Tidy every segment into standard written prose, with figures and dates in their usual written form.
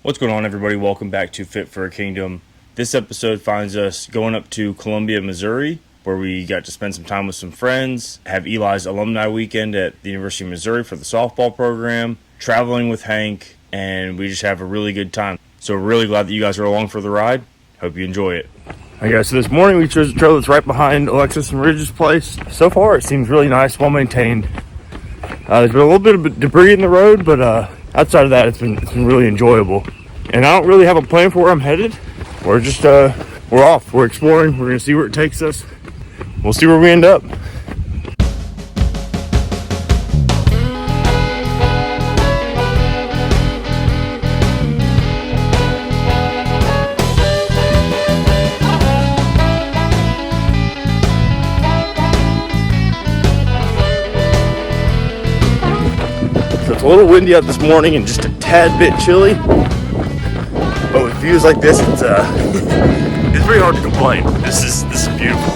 What's going on, everybody? Welcome back to Fit for a Kingdom. This episode finds us going up to Columbia, Missouri, where we got to spend some time with some friends, have Eli's alumni weekend at the University of Missouri for the softball program, traveling with Hank, and we just have a really good time. So we're really glad that you guys are along for the ride. Hope you enjoy it. Alright guys, so this morning we chose the trail that's right behind Alexis and Ridge's place. So far it seems really nice, well maintained. There's been a little bit of debris in the road, but outside of that it's been really enjoyable. And I don't really have a plan for where I'm headed. We're just we're off. We're exploring. We're gonna see where it takes us. We'll see where we end up. So it's a little windy out this morning and just a tad bit chilly. But with views like this, it's very hard to complain. This is beautiful.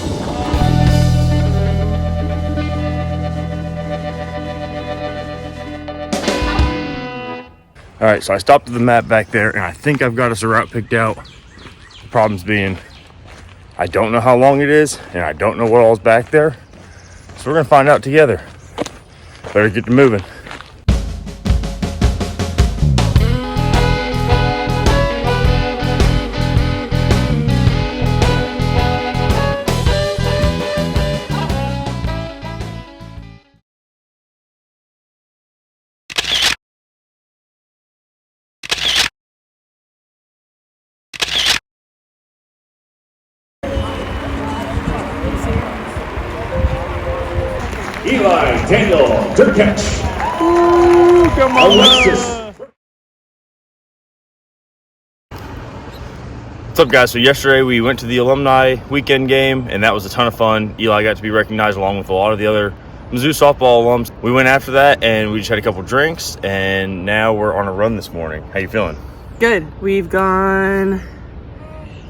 All right, so I stopped at the map back there, and I think I've got us a route picked out. The problems being, I don't know how long it is, and I don't know what all is back there. So we're gonna find out together. Better get to moving. Eli, Daniel, good catch. Ooh, come on. Alexis. What's up, guys? So yesterday we went to the alumni weekend game, and that was a ton of fun. Eli got to be recognized along with a lot of the other Mizzou softball alums. We went after that, and we just had a couple drinks, and now we're on a run this morning. How you feeling? Good. We've gone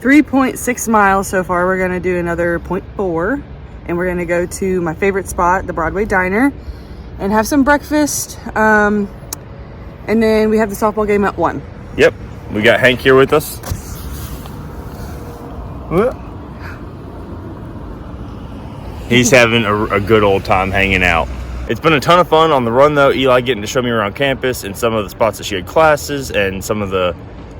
3.6 miles so far. We're going to do another 0.4. And we're gonna go to my favorite spot, the Broadway Diner, and have some breakfast. And then we have the softball game at 1. Yep, we got Hank here with us. He's having a good old time hanging out. It's been a ton of fun on the run, though. Eli getting to show me around campus and some of the spots that she had classes and some of the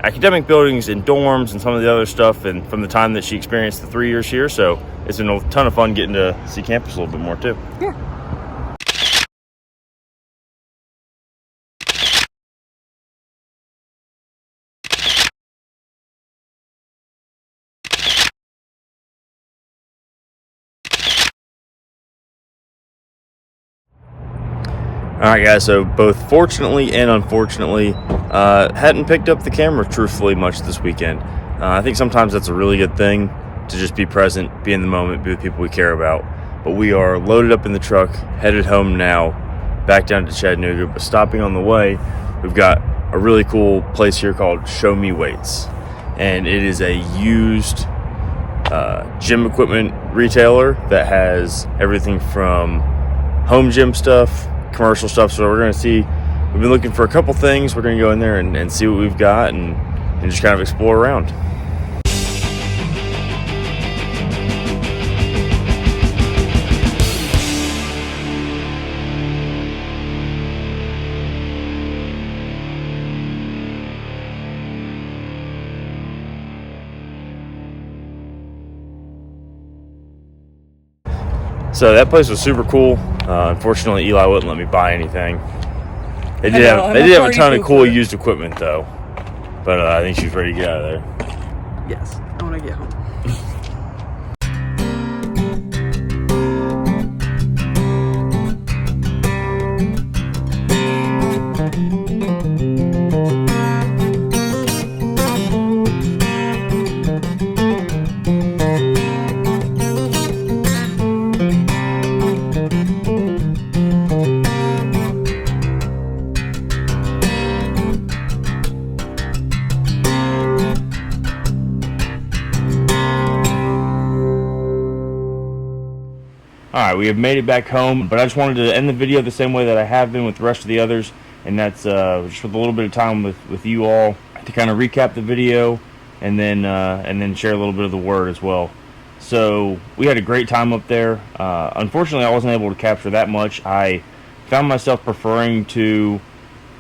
academic buildings and dorms and some of the other stuff, and from the time that she experienced the 3 years here. So it's been a ton of fun getting to see campus a little bit more too. Yeah. All right, guys, so both fortunately and unfortunately hadn't picked up the camera truthfully much this weekend. I think sometimes that's a really good thing, to just be present, be in the moment, be with people we care about. But we are loaded up in the truck, headed home now, back down to Chattanooga. But stopping on the way, we've got a really cool place here called Show Me Weights. And it is a used gym equipment retailer that has everything from home gym stuff, commercial stuff. So we're going to see, we've been looking for a couple things. We're going to go in there and see what we've got and just kind of explore around. So that place was super cool. Unfortunately, Eli wouldn't let me buy anything. They did have a ton of cool used equipment, though. But I think she's ready to get out of there. Yes. I want to get home. Alright, we have made it back home, but I just wanted to end the video the same way that I have been with the rest of the others, and that's just with a little bit of time with you all. I to kind of recap the video and then share a little bit of the word as well. So we had a great time up there. Unfortunately, I wasn't able to capture that much. I found myself preferring to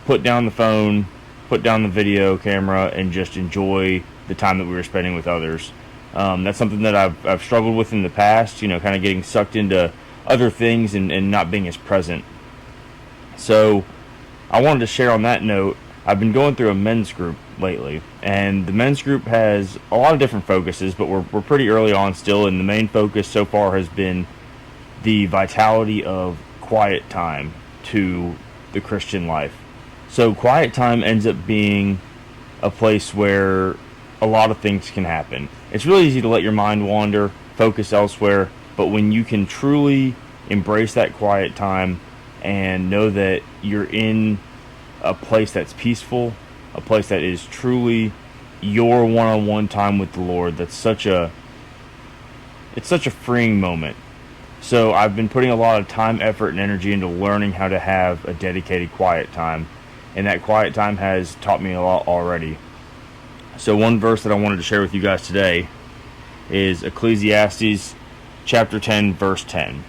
put down the phone, put down the video camera, and just enjoy the time that we were spending with others. That's something that I've struggled with in the past, kind of getting sucked into other things and not being as present. So I wanted to share on that note. I've been going through a men's group lately, and the men's group has a lot of different focuses, but we're pretty early on still, and the main focus so far has been the vitality of quiet time to the Christian life. So quiet time ends up being a place where a lot of things can happen. It's really easy to let your mind wander, focus elsewhere, but when you can truly embrace that quiet time and know that you're in a place that's peaceful, a place that is truly your one-on-one time with the Lord, it's such a freeing moment. So I've been putting a lot of time, effort, and energy into learning how to have a dedicated quiet time, and that quiet time has taught me a lot already. So one verse that I wanted to share with you guys today is Ecclesiastes chapter 10, verse 10.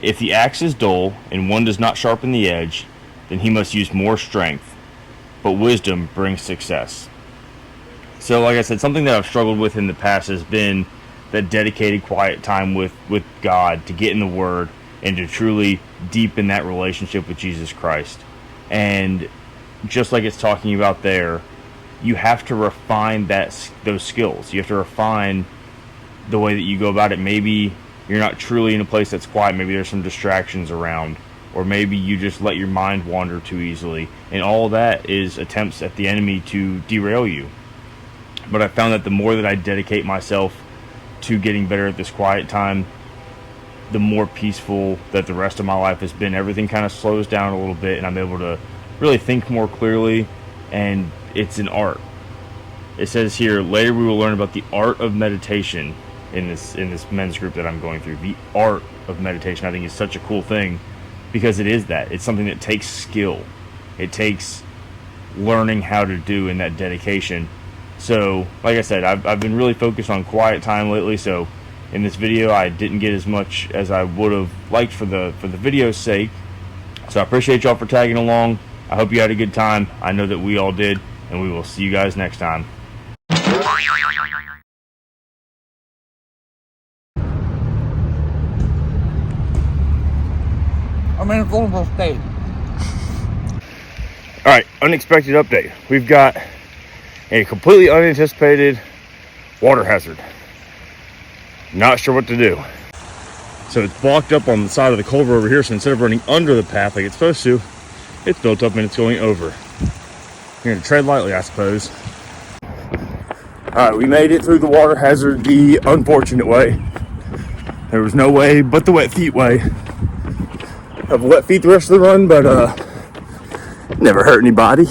If the axe is dull and one does not sharpen the edge, then he must use more strength, but wisdom brings success. So like I said, something that I've struggled with in the past has been that dedicated quiet time with God, to get in the Word and to truly deepen that relationship with Jesus Christ. And just like it's talking about there, you have to refine those skills. You have to refine the way that you go about it. Maybe you're not truly in a place that's quiet. Maybe there's some distractions around, or maybe you just let your mind wander too easily. And all of that is attempts at the enemy to derail you. But I found that the more that I dedicate myself to getting better at this quiet time, the more peaceful that the rest of my life has been. Everything kind of slows down a little bit, and I'm able to really think more clearly, and it's an art. It says here, later we will learn about the art of meditation in this men's group that I'm going through. The art of meditation, I think, is such a cool thing, because it is that. It's something that takes skill. It takes learning how to do in that dedication. So, like I said, I've been really focused on quiet time lately, so in this video I didn't get as much as I would have liked for the video's sake. So I appreciate y'all for tagging along. I hope you had a good time. I know that we all did, and we will see you guys next time. I'm in a vulnerable state. All right, unexpected update. We've got a completely unanticipated water hazard. Not sure what to do. So it's blocked up on the side of the culvert over here, so instead of running under the path like it's supposed to, it's built up and it's going over. You're gonna tread lightly, I suppose. All right, we made it through the water hazard the unfortunate way. There was no way but the wet feet way. Have wet feet the rest of the run, but never hurt anybody.